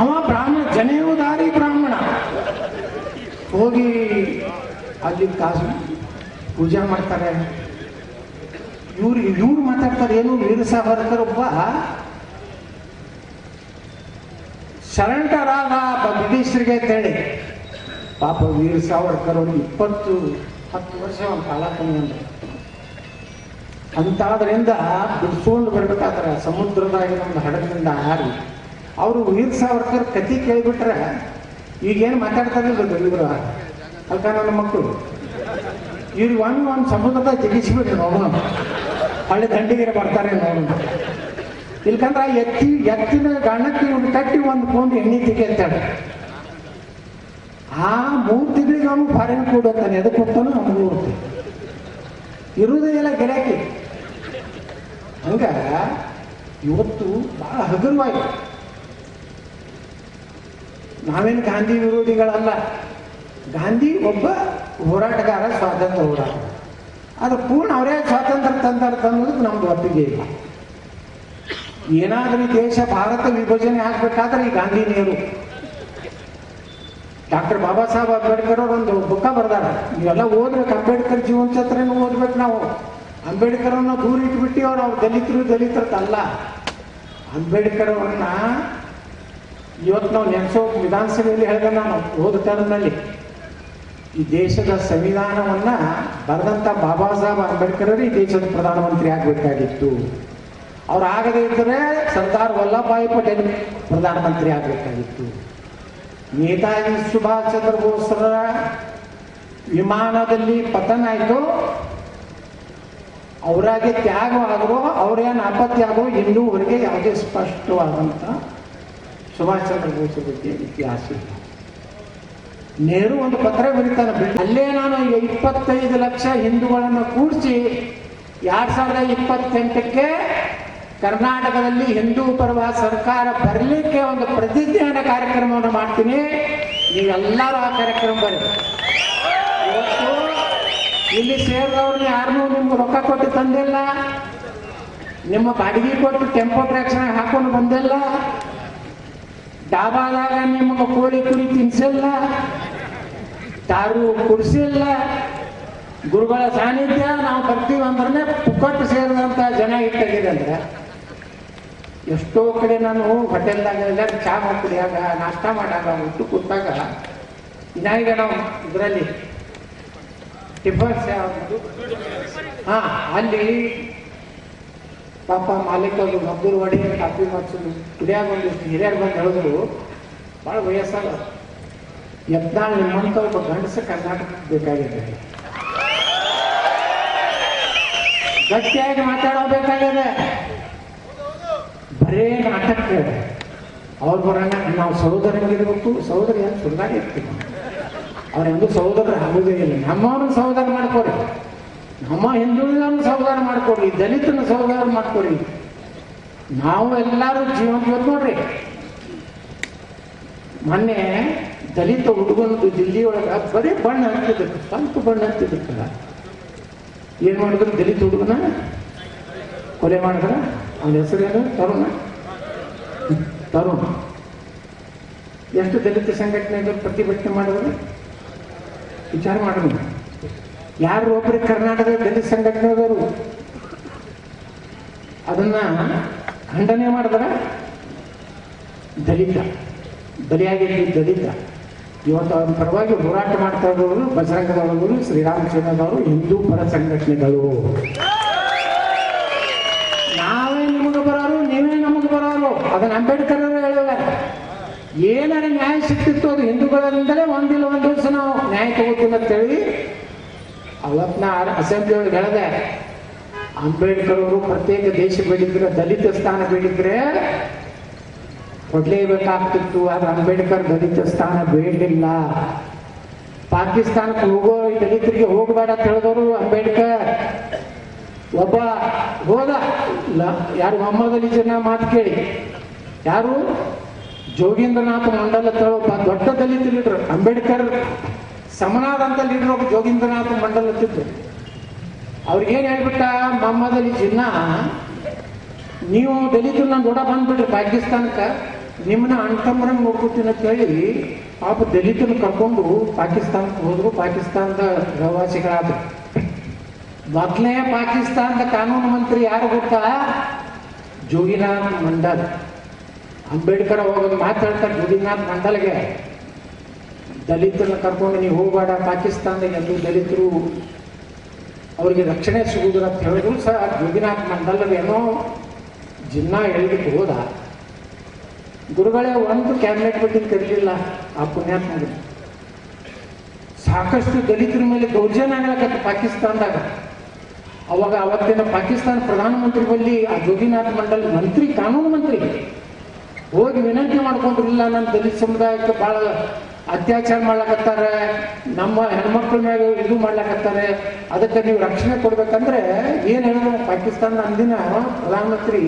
ಅವ ಬ್ರಾಹ್ಮಣ, ಜನೇವುದಾರಿ ಬ್ರಾಹ್ಮಣ. ಹೋಗಿ ಅಲ್ಲಿ ಕಾಸು ಪೂಜೆ ಮಾಡ್ತಾರೆ. ಇವ್ರು ಮಾತಾಡ್ತಾರೆ ಏನು? ವೀರ ಸಾವರ್ಕರ್ ಒಬ್ಬ ಸರೆಂಡರ್ ಆದ ಬ್ರಿಟಿಷರಿಗೆ ಅಂತೇಳಿ. ಪಾಪ ವೀರ ಸಾವರ್ಕರ್ ಅವರು 10 ವರ್ಷ ಒಂದು ಕಾಲಾಪನಿ ಅಂದ್ರೆ ಅಂತಾದ್ರಿಂದ ಬಿಡಿಸ್ಕೊಂಡು ಬರ್ಬೇಕಾದ್ರೆ ಸಮುದ್ರದಾಗ ಒಂದು ಹಡಗಿನಿಂದ ಹಾರಿ ಅವರು ವೀರ ಸಾವರ್ಕರ್ ಕತಿ ಕೇಳಿಬಿಟ್ರೆ ಈಗೇನು ಮಾತಾಡ್ತಾರೆ ಇವರು ಅಲ್ಕ ನನ್ನ ಮಕ್ಕಳು ಇವ್ರಿಗೆ ಒಂದು ಸಮುದ್ರದ ಜಗಿಸ್ಬಿಡ್ರಿ ನೋಡೋಣ, ಹಳ್ಳಿ ದಂಡಿಗೆ ಬರ್ತಾರೆ ನೋಡೋಣ. ಇಲ್ಕಂದ್ರೆ ಎತ್ತಿನ ಗಣ್ಣಕ್ಕೆ ಇವ್ರು ಕಟ್ಟಿ 1 ಪೌಂಡ್ ಎಣ್ಣೆ ತೆಗೆಯುತ್ತಾಳೆ. ಆ 3 ತಿಂಗಳಿಗೆ ಅವನು ಫಾರಿನ್ ಕೊಡುತ್ತಾನೆ. ಎದಕ್ಕೆ ಹೋಗ್ತಾನೋ ಅವನಿಗೆ ಹೋಗ್ತಾನೆ, ಇರುವುದೇ ಎಲ್ಲ ಗಿರಾಕಿ. ಹಂಗ ಇವತ್ತು ಬಹಳ ಹಗುರವಾಗಿ ನಾವೇನು ಗಾಂಧಿ ವಿರೋಧಿಗಳಲ್ಲ. ಗಾಂಧಿ ಒಬ್ಬ ಹೋರಾಟಗಾರ, ಸ್ವಾತಂತ್ರ್ಯ ಹೋರಾಟ. ಅದು ಪೂರ್ಣ ಅವರೇ ಸ್ವಾತಂತ್ರ್ಯ ತಂದೋದಕ್ಕೆ ನಮ್ದು ಒಪ್ಪಿಗೆ ಇಲ್ಲ. ಏನಾದರೂ ದೇಶ ಭಾರತ ವಿಭಜನೆ ಆಗ್ಬೇಕಾದ್ರೆ ಈ ಗಾಂಧಿ ನೆಹರು, ಡಾಕ್ಟರ್ ಬಾಬಾ ಸಾಹೇಬ್ ಅಂಬೇಡ್ಕರ್ ಅವರು ಒಂದು ಬುಕ್ಕ ಬರ್ದಾರ. ನೀವೆಲ್ಲ ಓದ್ಬೇಕು, ಅಂಬೇಡ್ಕರ್ ಜೀವನ ಚರಿತ್ರೆನೂ ಓದ್ಬೇಕು. ನಾವು ಅಂಬೇಡ್ಕರ್ ಅವ್ರನ್ನ ದೂರ ಇಟ್ಬಿಟ್ಟು ಅವ್ರು ದಲಿತರಲ್ಲ. ಅಂಬೇಡ್ಕರ್ ಅವ್ರನ್ನ ಇವತ್ತು ನಾವು ನೆನೆಸೋ ವಿಧಾನಸಭೆಯಲ್ಲಿ ಹೇಳಿದೆ ನಾನು ಹೋದ ಟರ್ಮ್ನಲ್ಲಿ. ಈ ದೇಶದ ಸಂವಿಧಾನವನ್ನ ಬರೆದಂತ ಬಾಬಾ ಸಾಹೇಬ್ ಅಂಬೇಡ್ಕರ್ ಅವರು ಈ ದೇಶದ ಪ್ರಧಾನಮಂತ್ರಿ ಆಗಬೇಕಾಗಿತ್ತು. ಅವ್ರು ಆಗದೇ ಇದ್ದರೆ ಸರ್ದಾರ್ ವಲ್ಲಭಭಾಯಿ ಪಟೇಲ್ ಪ್ರಧಾನಮಂತ್ರಿ ಆಗಬೇಕಾಗಿತ್ತು. ನೇತಾಜಿ ಸುಭಾಷ್ ಚಂದ್ರ ಬೋಸ್ರ ವಿಮಾನದಲ್ಲಿ ಪತನ ಆಯಿತು, ಅವರಾಗೆ ತ್ಯಾಗವಾದರೂ ಅವರೇನು ನಾಪತ್ತೆ ಆದರೂ ಇನ್ನೂವರೆಗೆ ಯಾವುದೇ ಸ್ಪಷ್ಟವಾದಂಥ ಸುಭಾಷ್ ಚಂದ್ರ ಬೋಸ್ ಬಗ್ಗೆ ಇತಿಹಾಸ ಇಲ್ಲ. ನೆಹರು ಒಂದು ಪತ್ರ ಬರೀತಾನೆ, ಅಲ್ಲೇ ನಾನು 25 ಲಕ್ಷ ಹಿಂದೂಗಳನ್ನು ಕೂಡಿಸಿ 2028ಕ್ಕೆ ಕರ್ನಾಟಕದಲ್ಲಿ ಹಿಂದೂ ಪರವಾದ ಸರ್ಕಾರ ಬರಲಿಕ್ಕೆ ಒಂದು ಪ್ರತಿಜ್ಞಾನ ಕಾರ್ಯಕ್ರಮವನ್ನು ಮಾಡ್ತೀನಿ, ನೀವೆಲ್ಲರೂ ಆ ಕಾರ್ಯಕ್ರಮ ಬರ್ರಿ. ಇವತ್ತು ಇಲ್ಲಿ ಸೇರಿದವ್ರನ್ನ ಯಾರನ್ನೂ ನಿಮ್ಗೆ ರೊಕ್ಕ ಕೊಟ್ಟು ತಂದಿಲ್ಲ, ನಿಮ್ಮ ಬಾಡಿಗೆ ಕೊಟ್ಟು ಟೆಂಪೋ ಟ್ಯಾಕ್ಸ್ನ ಹಾಕೊಂಡು ಬಂದಿಲ್ಲ, ಡಾಬಾದಾಗ ನಿಮಗೆ ಕೋಳಿ ಕುರಿ ತಿನ್ಸಿಲ್ಲ, ತಾರು ಕುಡಿಸಿಲ್ಲ. ಗುರುಗಳ ಸಾನ್ನಿಧ್ಯ ನಾವು ಬರ್ತೀವಿ ಅಂದ್ರೆ ಪುಕ್ಕಟ್ಟು ಸೇರಿದಂಥ ಜನ ಇಟ್ಟಾಗಿದೆ. ಅಂದ್ರೆ ಎಷ್ಟೋ ಕಡೆ ನಾನು ಹೋಟೆಲ್ದಾಗ ಎಲ್ಲರೂ ಚಹಾ ಕುಡಿಯಾಗ, ನಾಷ್ಟ ಮಾಡಾಗ, ಊಟ ಕೂತಾಗ ಈಗ ನಾವು ಇದರಲ್ಲಿ ಟಿಫನ್ಸ್ ಅಲ್ಲಿ ಪಾಪ ಮಾಲೀಕರು ಮದ್ದೂರು ವಡೆ ಕಾಫಿ ಮಾಡಿಸೋದು ಕುಡಿಯಾಗ ಒಂದಿಷ್ಟು ಹಿರಿಯರು ಬಂದು ಹೇಳಿದ್ರು, ಭಾಳ ವಯಸ್ಸಾಗ ಯತ್ನಾಳ್ ನಿಮ್ಮಂತ ಒಬ್ಬ ಗಂಡಸ ಕರ್ನಾಟಕ ಬೇಕಾಗಿದೆ, ಗಟ್ಟಿಯಾಗಿ ಮಾತಾಡಬೇಕಾಗಿದೆ, ಬರೇ ನಾಟಕ ಅವ್ರು ಬರೋಣ. ನಾವು ಸಹೋದರಂಗಿರ್ಬೇಕು, ಸಹೋದರ ಏನು ಸುಂದಾಗಿ ಇರ್ತೀವಿ, ಅವ್ರ ಹೆಂಗೂ ಸಹೋದರ ಆಗೋದೇ ಇಲ್ಲ. ನಮ್ಮವ್ರನ್ನ ಸಹೋದರ ಮಾಡ್ಕೊಡಿ, ನಮ್ಮ ಹಿಂದುಳಿದವ್ರನ್ನ ಸಹೋದರ ಮಾಡ್ಕೊಡ್ರಿ, ದಲಿತನ ಸಹೋದರ ಮಾಡ್ಕೊಡ್ರಿ. ನಾವು ಎಲ್ಲರೂ ಜೀವನ ನೋಡ್ರಿ. ಮೊನ್ನೆ ದಲಿತ ಹುಡುಗನದು ದಿಲ್ಲಿ ಒಳಗೆ ಬರೀ ಬಣ್ಣ ಹತ್ತಿದ್ದಕ್ಕೆ, ಸ್ವಲ್ಪ ಬಣ್ಣ ಹತ್ತಿದ್ದಕ್ಕಲ್ಲ, ಏನ್ ಮಾಡಿದ್ರು ದಲಿತ ಹುಡುಗನ ಕೊಲೆ ಮಾಡಿದ್ರ. ಅವನ ಹೆಸರೇನು? ತರುಣ್. ಎಷ್ಟು ದಲಿತ ಸಂಘಟನೆಗಳು ಪ್ರತಿಭಟನೆ ಮಾಡಿದ್ರು ವಿಚಾರ ಮಾಡಿದ್ರು. ಯಾರು ಒಬ್ಬರಿಗೆ ಕರ್ನಾಟಕದ ದಲಿತ ಸಂಘಟನೆದವರು ಅದನ್ನ ಖಂಡನೆ ಮಾಡಿದ್ರ. ದಲಿತ ಬಲಿಯಾಗಿದ್ದ ದಲಿತ ಇವತ್ತು ಅವ್ರ ಪರವಾಗಿ ಹೋರಾಟ ಮಾಡ್ತಾ ಇರೋರು ಬಜರಂಗದವರು, ಶ್ರೀರಾಮಚಂದ್ರದವರು, ಹಿಂದೂ ಪರ ಸಂಘಟನೆಗಳು. ನಾವೇ ನಿಮಗೆ ಬರೋರು, ನೀವೇ ನಮಗೆ ಬರೋರು. ಅದನ್ನ ಅಂಬೇಡ್ಕರ್ ಅವರು ಹೇಳಿದ್ದಾರೆ. ಏನಾರ ನ್ಯಾಯ ಸಿಕ್ತಿತ್ತು ಅದು ಹಿಂದೂಗಳಿಂದಲೇ ಒಂದಿಲ್ಲ ಒಂದು ದಿವಸ ನಾವು ನ್ಯಾಯ ತಗೋತೀವಿ ಅಂತೇಳಿ ಅವತ್ನ ಅಸೆಂಬ್ಲಿ ಒಳಗೆ ಹೇಳಿದೆ. ಅಂಬೇಡ್ಕರ್ ಅವರು ಪ್ರತ್ಯೇಕ ದೇಶ ಬೇಡಿದ್ರೆ, ದಲಿತ ಸ್ಥಾನ ಬೇಡಿದ್ರೆ ಕೊಡ್ಲೇಬೇಕಾಗ್ತಿತ್ತು. ಆದ್ರೆ ಅಂಬೇಡ್ಕರ್ ದಲಿತ ಸ್ಥಾನ ಬೇಡಲಿಲ್ಲ. ಪಾಕಿಸ್ತಾನಕ್ಕೆ ಹೋಗೋ ದಲಿತರಿಗೆ ಹೋಗಬೇಡ ಅಂತ ಹೇಳಿದವರು ಅಂಬೇಡ್ಕರ್. ಒಬ್ಬ ಹೋದ, ಯಾರು ಮೊಹಮ್ಮದ್ ಅಲಿ ಜಿನ್ನಾ ಮಾತು ಕೇಳಿ, ಯಾರು ಜೋಗೀಂದ್ರನಾಥ್ ಮಂಡಲ್ ಅಂತ ಒಬ್ಬ ದೊಡ್ಡ ದಲಿತ ಲೀಡರ್, ಅಂಬೇಡ್ಕರ್ ಸಮನಾದಂತ ಲೀಡರ್ ಒಬ್ಬ ಜೋಗೀಂದ್ರನಾಥ್ ಮಂಡಲ್ ಅಂತಿದ್ರು. ಅವ್ರಿಗೇನು ಹೇಳ್ಬಿಟ್ಟ ಮೊಹಮ್ಮದ್ ಅಲಿ ಜಿನ್ನಾ, ನೀವು ದಲಿತರು ನಾನು ದೊಡ್ಡ ಬಂದ್ಬಿಟ್ರಿ ಪಾಕಿಸ್ತಾನಕ್ಕೆ, ನಿಮ್ಮನ್ನ ಅಣ್ತಮ್ಮರಂಗೆ ನೋಡ್ಕೊತೀನಿ ಅಂತ ಹೇಳಿ ಪಾಪ ದಲಿತರು ಕರ್ಕೊಂಡು ಪಾಕಿಸ್ತಾನಕ್ಕೆ ಹೋದ್ರು. ಪಾಕಿಸ್ತಾನದ ಪ್ರವಾಸಿಗಳಾದ್ರು. ಮೊದಲೇ ಪಾಕಿಸ್ತಾನದ ಕಾನೂನು ಮಂತ್ರಿ ಯಾರು ಗೊತ್ತಾ? ಜೋಗಿನಾಥ್ ಮಂಡಲ್. ಅಂಬೇಡ್ಕರ್ ಹೋಗೋದು ಮಾತಾಡ್ತಾರೆ ಜೋಗಿನಾಥ್ ಮಂಡಲ್ಗೆ, ದಲಿತರನ್ನ ಕರ್ಕೊಂಡು ನೀವು ಹೋಗಬೇಡ, ಪಾಕಿಸ್ತಾನದಾಗ ಎಲ್ಲೂ ದಲಿತರು ಅವರಿಗೆ ರಕ್ಷಣೆ ಸಿಗುವುದಿಲ್ಲ ಅಂತ ಹೇಳಿದ್ರು ಸಹ ಜೋಗಿನಾಥ್ ಮಂಡಲ್ ಏನೋ ಜಿನ್ನಾ ಹೇಳಿದಕ್ಕೆ ಹೋದ. ಗುರುಗಳೇ ಒಂದು ಕ್ಯಾಬಿನೆಟ್ ಮೀಟಿಂಗ್ ಕರೀಲಿಲ್ಲ ಆ ಪುಣ್ಯಾತ್ಮ. ಸಾಕಷ್ಟು ದಲಿತರ ಮೇಲೆ ದೌರ್ಜನ್ಯ ಆಗಲಕತ್ತು ಪಾಕಿಸ್ತಾನದಾಗ. ಅವಾಗ ಅವತ್ತಿನ ಪಾಕಿಸ್ತಾನ ಪ್ರಧಾನಮಂತ್ರಿ ಬಳಿ ಆ ಜೋಗಿನಾಥ್ ಮಂಡಲ್ ಮಂತ್ರಿ, ಕಾನೂನು ಮಂತ್ರಿ ಹೋಗಿ ವಿನಂತಿ ಮಾಡ್ಕೊಂಡ್ರಿಲ್ಲ, ನನ್ನ ದಲಿತ ಸಮುದಾಯಕ್ಕೆ ಬಹಳ ಅತ್ಯಾಚಾರ ಮಾಡ್ಲಕತ್ತಾರೆ, ನಮ್ಮ ಹೆಣ್ಮಕ್ಳ ಮೇಲೆ ಇದು ಮಾಡ್ಲಕತ್ತಾರೆ, ಅದಕ್ಕೆ ನೀವು ರಕ್ಷಣೆ ಕೊಡ್ಬೇಕಂದ್ರೆ ಏನ್ ಹೇಳಿದ್ರು ಪಾಕಿಸ್ತಾನದ ಅಂದಿನ ಪ್ರಧಾನಮಂತ್ರಿ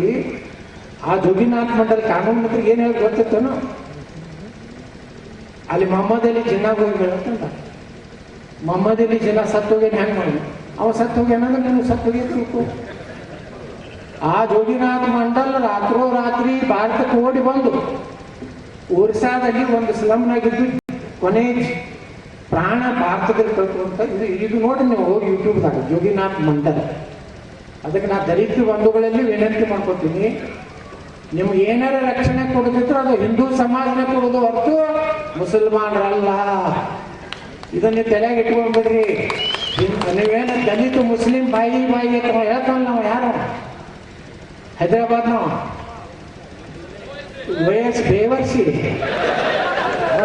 ಆ ಜೋಗಿನಾಥ್ ಮಂಡಲ್ ಕಾನೂನು ಮಂತ್ರಿ ಏನ್ ಹೇಳಿ ಗೊತ್ತಿತ್ತೇನು? ಅಲ್ಲಿ ಮೊಹಮ್ಮದ್ ಅಲಿ ಜಿನ್ನಾಗ ಹೋಗಿ ಹೇಳತ್ತಂತ. ಮೊಹಮ್ಮದ್ ಅಲಿ ಜಿನ್ನಾ ಸತ್ತೋಗೇನು ಹೆಂಗ್ ಮಾಡಿ? ಅವ ಸತ್ತೋಗ್ಯಾನಂದ್ರೆ ನೀನು ಸತ್ತೋಗಿರ್ಬೇಕು. ಆ ಜೋಗಿನಾಥ್ ಮಂಡಲ್ ರಾತ್ರೋರಾತ್ರಿ ಭಾರತಕ್ಕೆ ಓಡಿ ಬಂದು ಒರಿಸ್ಸಾದಲ್ಲಿ ಒಂದು ಸ್ಲಮ್ನಾಗಿದ್ದು ಕೊನೆ ಪ್ರಾಣ ಭಾರತದಲ್ಲಿ ಕಳ್ಕೊಂತ ಇದು ನೋಡಿ ನೀವು ಹೋಗಿ ಯೂಟ್ಯೂಬ್ದಾಗ ಜೋಗಿನಾಥ್ ಮಂಡಲ್. ಅದಕ್ಕೆ ನಾ ದಲಿತ ಬಂಧುಗಳಲ್ಲಿ ವಿನಂತಿ ಮಾಡ್ಕೊತೀನಿ, ನಿಮ್ಗೆ ಏನಾರ ರಕ್ಷಣೆ ಕೊಡದಿದ್ರು ಅದು ಹಿಂದೂ ಸಮಾಜನೇ ಕೊಡೋದು ಹೊರತು ಮುಸಲ್ಮಾನರಲ್ಲ. ಇದನ್ನ ತಲೆಯಾಗಿ ಇಟ್ಕೊಂಡ್ಬಿಡ್ರಿ. ನೀವೇನು ದಲಿತ ಮುಸ್ಲಿಂ ಬಾಯಿ ಹೇಳ್ತಾವಲ್ಲ ನಾವು ಯಾರು ಹೈದರಾಬಾದ್ ನಾವು ಬೇವರ್ಸಿ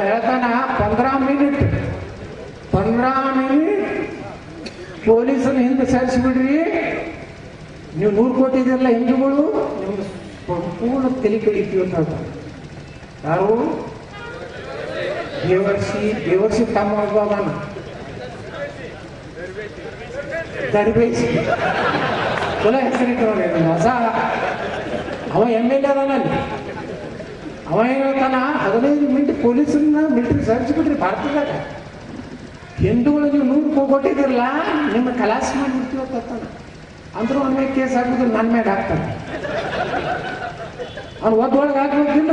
ಹೇಳ್ತಾನ 15 ಮಿನಿಟ್ ಪೊಲೀಸರ ಹಿಂದೆ ಸರಿಸಿಬಿಡ್ರಿ, ನೀವು 100 ಕೋಟಿ ಇದೆಲ್ಲ ಹಿಂದೂಗಳು ನಿಮ್ಗೆ ಸಂಪೂರ್ಣ ತಲೆ ಕಡಿತೀವಿ ಅಂತ ಹೇಳ್ತಾರೆ. ಯಾರು ದೇವರ್ಸಿ ತಮ್ಮ ಒಬ್ಬನ ದರ್ಬೇಸಿ ಚಲೋ ಹೆಸರಿಟ್ಟವ್ರೆ ಹೊಸ ಅವ MLA ಅದಾನಲ್ಲಿ. ಅವ ಏನ್ ಹೇಳ್ತಾನ 15 ಮಿನಿಟ್ ಪೊಲೀಸರನ್ನ ಮಿಲಿಟರಿ ಸರಿಸಿಬಿಟ್ರಿ ಭಾರತದಾಗ, ಹಿಂದೂಗಳು ನೀವು 100 ಕೊಟ್ಟಿದ್ದಿರಲ್ಲ ನಿಮ್ಮ ಕಲಾಸ ಮಾಡಿಬಿಡ್ತೀವಿ ಅಂತ ಅಂದ್ರೂ ಅವನ ಮೇಲೆ ಕೇಸ್ ಹಾಕಿದ್ರು ನನ್ನ ಮೇಲೆ ಹಾಕ್ತಾನೆ. ಅವ್ನು ಒದ್ದೊಳಗೆ ಹಾಕ್ಬೇಕಿಲ್ಲ.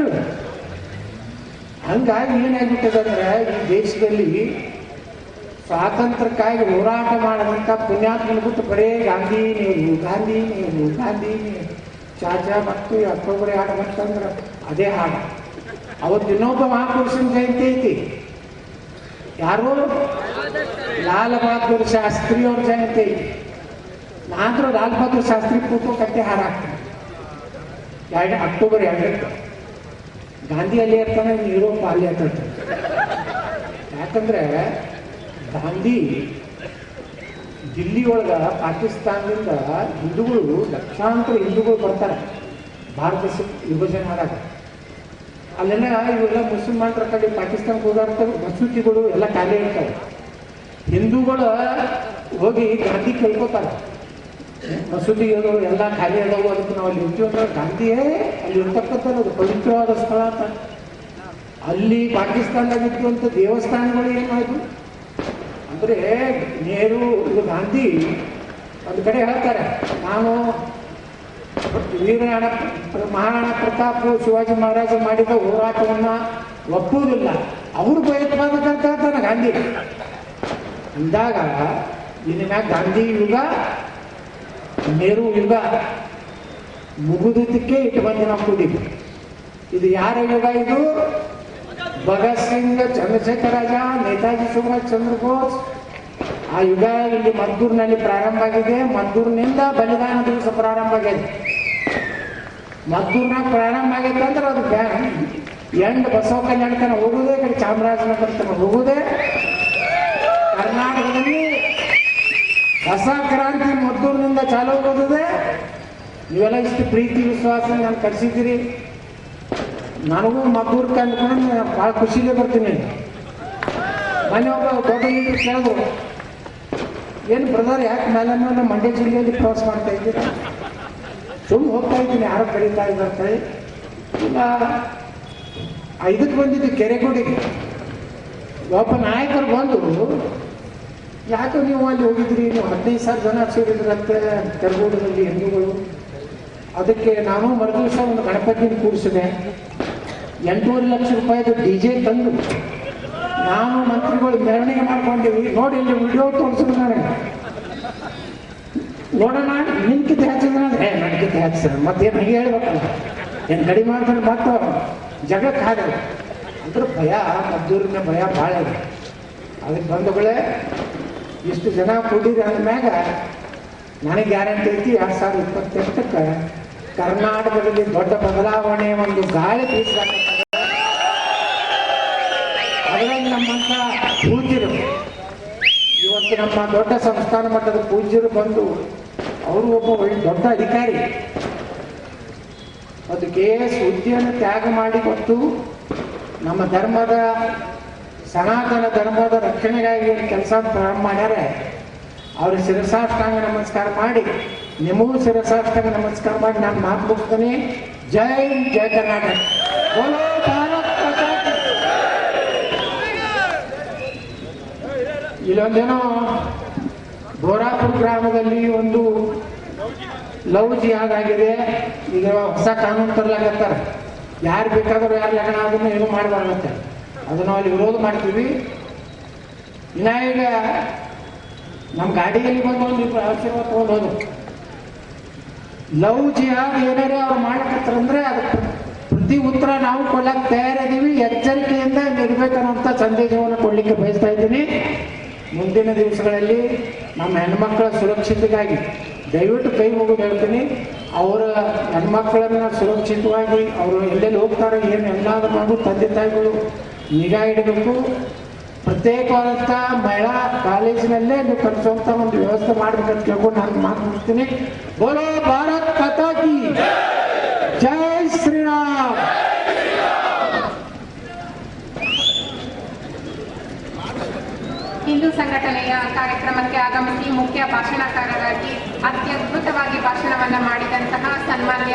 ಹಂಗಾಗಿ ಏನಾಗ್ಬಿಟ್ಟಿದೆ ಅಂದ್ರೆ ಈ ದೇಶದಲ್ಲಿ ಸ್ವಾತಂತ್ರ್ಯಕ್ಕಾಗಿ ಹೋರಾಟ ಮಾಡಿದಂಥ ಪುಣ್ಯಾತ್ಮನ ಬಿಟ್ಟು ಬರೇ ಗಾಂಧಿ ನೀವು ಚಾಚಾ ಮತ್ತು ಅಕ್ಟೋಬರ್ 2 ಬಂತಂದ್ರೆ ಅದೇ ಹಾಡು. ಅವತ್ತು ಇನ್ನೊಬ್ಬ ಮಹಾಪುರುಷನ ಜಯಂತಿ ಐತಿ, ಯಾರು ಲಾಲ್ ಬಹದ್ದೂರ್ ಶಾಸ್ತ್ರಿ ಅವ್ರ ಜಯಂತಿ ಐತಿ. ನಾನಂತರೂ ಲಾಲ್ ಬಹದ್ದೂರ್ ಶಾಸ್ತ್ರಿ ಫೋಟೋ ಕಟ್ಟಿ ಹಾರಾಕ್ತೀನಿ ಅಕ್ಟೋಬರ್ 2. ಗಾಂಧಿ ಅಲ್ಲಿ ಇರ್ತಾನೆ, ಯುರೋಪ್ ಅಲ್ಲಿ ಇರ್ತದೆ. ಯಾಕಂದ್ರೆ ಗಾಂಧಿ ದಿಲ್ಲಿ ಒಳಗ ಪಾಕಿಸ್ತಾನದಿಂದ ಹಿಂದೂಗಳು ಲಕ್ಷಾಂತರ ಹಿಂದೂಗಳು ಬರ್ತಾರೆ ಭಾರತ ವಿಭಜನೆ ಆದಾಗ. ಅಲ್ಲೆಲ್ಲ ಇವೆಲ್ಲ ಮುಸಲ್ಮಾನರ ಕಡೆ ಪಾಕಿಸ್ತಾನಕ್ಕೆ ಹೋದಾಡ್ತಾರೆ, ಮಸೂತಿಗಳು ಎಲ್ಲ ಖಾಲಿ ಇರ್ತಾರೆ. ಹಿಂದೂಗಳು ಹೋಗಿ ಗಾಂಧಿ ಕೇಳ್ಕೊತಾರೆ, ಮಸೂದಿಗಳು ಎಲ್ಲ ಖಾಲಿ ಅದಾವು, ಅದಕ್ಕೆ ನಾವು ಅಲ್ಲಿ ಇರ್ತೀವಿ ಅಂದ್ರೆ ಗಾಂಧಿಯೇ ಅಲ್ಲಿ ಇರ್ತಕ್ಕಂಥದ್ದು ಅದು ಪವಿತ್ರವಾದ ಸ್ಥಳ ಅಂತ. ಅಲ್ಲಿ ಪಾಕಿಸ್ತಾನದಾಗಿತ್ತು ಅಂತ ದೇವಸ್ಥಾನಗಳು ಏನಾಯ್ತು ಅಂದ್ರೆ ನೆಹರು ಇದು ಗಾಂಧಿ ಒಂದು ಕಡೆ ಹೇಳ್ತಾರೆ, ನಾನು ಮಹಾರಾಣಾ ಪ್ರತಾಪ್ ಶಿವಾಜಿ ಮಹಾರಾಜ ಮಾಡಿದ ಹೋರಾಟವನ್ನ ಒಪ್ಪುವುದಿಲ್ಲ, ಅವರು ಭಯೋತ್ಪಾದಕ ಹೇಳ್ತಾನೆ ಗಾಂಧಿ. ಅಂದಾಗ ಇನ್ನ ಗಾಂಧಿ ಯುಗ ನೆಹರು ಯುಗ ಮುಗುದಕ್ಕೆ ಇಟ್ಟು ಬಂದು ನಾವು ಕೂಡಿದ್ವಿ. ಇದು ಯಾರ ಯುಗ? ಇದು ಭಗತ್ ಸಿಂಗ್, ಚಂದ್ರಶೇಖರ್ ಆಜಾದ್, ನೇತಾಜಿ ಸುಭಾಷ್ ಚಂದ್ರ ಬೋಸ್ ಆ ಯುಗ ಇಲ್ಲಿ ಮದ್ದೂರಿನಲ್ಲಿ ಪ್ರಾರಂಭ ಆಗಿದೆ. ಮದ್ದೂರಿನಿಂದ ಬಲಿದಾನ ದಿವಸ ಪ್ರಾರಂಭ ಆಗಿದೆ. ಮದ್ದೂರಿನಾಗ ಪ್ರಾರಂಭ ಆಗೈತೆ ಅಂದ್ರೆ ಅದು ಎಂಡ್ ಬಸವ ಕಲ್ಯಾಣ ತನಕ ಹೋಗುದೇ, ಕಡೆ ಚಾಮರಾಜನಗರ ತನಕ ಹೋಗುದೇ. ಕರ್ನಾಟಕದಲ್ಲಿ ಹೊಸ ಕ್ರಾಂತಿ ಮದ್ದೂರಿನಿಂದ ಚಾಲು ಹೋಗೋದಿದೆ. ನೀವೆಲ್ಲ ಇಷ್ಟು ಪ್ರೀತಿ ವಿಶ್ವಾಸ ನಾನು ಕಳಿಸಿದ್ದೀರಿ. ನನಗೂ ಮದ್ದೂರು ಕಂಡ್ಕೊಂಡು ಭಾಳ ಖುಷಿಲೇ ಬರ್ತೀನಿ. ಮನೆ ಒಬ್ಬ ದೊಡ್ಡ ಲೀಡರ್ ಕೇಳಿದ್ರು, ಏನು ಬ್ರದರ್ ಯಾಕೆ ಮೇಲೆ ನಮ್ಮ ಮಂಡ್ಯ ಜಿಲ್ಲೆಯಲ್ಲಿ ಪ್ರವಾಸ ಮಾಡ್ತಾ ಇದ್ದೀರ? ಸುಮ್ಮನೆ ಹೋಗ್ತಾ ಇದ್ದೀನಿ, ಯಾರೋ ಕರೀತಾ ಇದ್ದಾರೆ. ಈಗ 5ಕ್ಕೆ ಬಂದಿದ್ದು ಕೆರೆಗೋಡಿಗೆ. ಒಬ್ಬ ನಾಯಕರು ಬಂದು, ಯಾಕೆ ನೀವು ಅಲ್ಲಿ ಹೋಗಿದ್ರಿ, ನೀವು 15,000 ಜನ ಸೇರಿದ್ರಂತೆ ಕೆರಗೋಡದಲ್ಲಿ ಹಿಂದೂಗಳು. ಅದಕ್ಕೆ ನಾನು ಮರುದಿವಸ ಒಂದು ಗಣಪತಿನ ಕೂರಿಸಿದೆ, 8.5 ಲಕ್ಷ ರೂಪಾಯಿದು DJ ತಂದು ನಾನು ಮಂತ್ರಿಗಳು ಮೆರವಣಿಗೆ ಮಾಡ್ಕೊಂಡಿವಿ. ನೋಡಿ ಇಲ್ಲಿ ವಿಡಿಯೋ ತೋರಿಸಿದ್ರು ನನಗೆ. ನೋಡೋಣ ನಿನ್ಕಿಂತ ಹೆಚ್ಚಿದ್ರೆ ನನಗಿಂತ ಹೆಚ್ಚಿದ್ರೆ ಮತ್ತೇನು ಹೀಗೆ ಹೇಳ್ಬೇಕಲ್ಲ, ಏನು ಕಡಿಮೆ ಮಾಡ್ತಾರೆ ಮತ್ತೆ ಜಗಕ್ಕೆ ಹಾಗೆ ಅಂದ್ರೆ ಭಯ, ಮದ್ದೂರಿನ ಭಯ ಭಾಳ ಇದೆ. ಅದಕ್ಕೆ ಬಂಧುಗಳೇ, ಇಷ್ಟು ಜನ ಕೂಡಿದ್ರೆ ಅಂದ್ಮ್ಯಾಗ ನನಗೆ ಗ್ಯಾರಂಟಿ ಐತಿ 2028ಕ್ಕೆ ಕರ್ನಾಟಕದಲ್ಲಿ ದೊಡ್ಡ ಬದಲಾವಣೆ ಒಂದು ಗಾಳಿ ಬೀಸಲಾಗ್ತದೆ. ಅದರಲ್ಲಿ ನಮ್ಮಂತ ಪೂಜ್ಯರು, ಇವತ್ತು ನಮ್ಮ ದೊಡ್ಡ ಸಂಸ್ಥಾನ ಮಟ್ಟದ ಪೂಜ್ಯರು ಬಂದು ಅವರು ಒಬ್ಬ ಒಳ್ಳೆ ದೊಡ್ಡ ಅಧಿಕಾರಿ, ಅದು KS ಹುದ್ದೆಯನ್ನು ತ್ಯಾಗ ಮಾಡಿ ಮತ್ತು ನಮ್ಮ ಧರ್ಮದ ಸನಾತನ ಧರ್ಮದ ರಕ್ಷಣೆಗಾಗಿ ಕೆಲಸ ಪ್ರಾರಂಭ ಮಾಡ್ಯಾರೆ. ಅವ್ರಿಗೆ ಶಿರಸಾಷ್ಟಾಂಗ ನಮಸ್ಕಾರ ಮಾಡಿ, ನಿಮಗೂ ಶಿರಸಾಷ್ಟಾಂಗ ನಮಸ್ಕಾರ ಮಾಡಿ ನಾನು ಮಾತು ಮುಗಿಸ್ತೀನಿ. ಜೈ ಜಯ ಕರ್ನಾಟಕ. ಬೋಲೋ ಭಾರತ್ ಮಾತಾ ಕಿ. ಇಲ್ಲೊಂದೇನೋ ಬೋರಾಪುರ ಗ್ರಾಮದಲ್ಲಿ ಒಂದು ಲವ್ ಜಿಹಾದ್ ಆಗಿದೆ. ಈಗ ಹೊಸ ಕಾನೂನು ತರಲಾಗತ್ತಾರೆ, ಯಾರು ಬೇಕಾದರೂ ಯಾರು ಲಗ್ನ ಅದನ್ನು ಏನು ಮಾಡಬಾರ್ದಂತೆ. ಅದನ್ನು ಅಲ್ಲಿ ವಿರೋಧ ಮಾಡ್ತೀವಿ. ಇನ್ನ ಈಗ ನಮ್ಮ ಗಾಡಿಯಲ್ಲಿ ಬಂದು ಒಂದು ಆಶೀರ್ವಾದ ತಗೊಂಡು ಹೋದ್ರು. ಲವ್ ಜಿಹಾದ್ ಏನಾರೇ ಅವ್ರು ಮಾಡ್ಲಕತ್ತಾರಂದ್ರೆ ಅದಕ್ಕೆ ಪ್ರತಿ ಉತ್ತರ ನಾವು ಕೊಡ್ಲಕ್ಕೆ ತಯಾರಿದ್ದೀವಿ. ಎಚ್ಚರಿಕೆಯಿಂದ ಇರಬೇಕನ್ನುವಂಥ ಸಂದೇಶವನ್ನು ಕೊಡ್ಲಿಕ್ಕೆ ಬಯಸ್ತಾ ಇದ್ದೀನಿ. ಮುಂದಿನ ದಿವಸಗಳಲ್ಲಿ ನಮ್ಮ ಹೆಣ್ಮಕ್ಕಳ ಸುರಕ್ಷತೆಗಾಗಿ ದಯವಿಟ್ಟು ಕೈ ಮುಗಿದು ಹೇಳ್ತೀನಿ, ಅವರ ಹೆಣ್ಮಕ್ಳನ್ನ ಸುರಕ್ಷಿತವಾಗಿ ಅವರು ಎಲ್ಲೆಲ್ಲಿ ಹೋಗ್ತಾರೆ ಏನು ಎಲ್ಲಾದ್ರೂ ಮಾಡಿ ತಂದೆ ತಾಯಿಗಳು ನಿಗಾ ಇಡಬೇಕು. ಪ್ರತ್ಯೇಕವಾದಂಥ ಮಹಿಳಾ ಕಾಲೇಜಿನಲ್ಲೇ ನೀವು ಕಲಿಸುವಂಥ ಒಂದು ವ್ಯವಸ್ಥೆ ಮಾಡಬೇಕಂತ ಕೇಳ್ಕೊಂಡು ನಾನು ಮಾತನಾಡ್ತೀನಿ. ಬೋಲೋ ಭಾರತ್ ಮಾತಾ ಕಿ ಜೈ ಶ್ರೀರಾಮ್. ಹಿಂದೂ ಸಂಘಟನೆಯ ಕಾರ್ಯಕ್ರಮಕ್ಕೆ ಆಗಮಿಸಿ ಮುಖ್ಯ ಭಾಷಣಕಾರರಾಗಿ ಅತ್ಯದ್ಭುತವಾಗಿ ಭಾಷಣವನ್ನು ಮಾಡಿದಂತಹ ಸನ್ಮಾನ್ಯ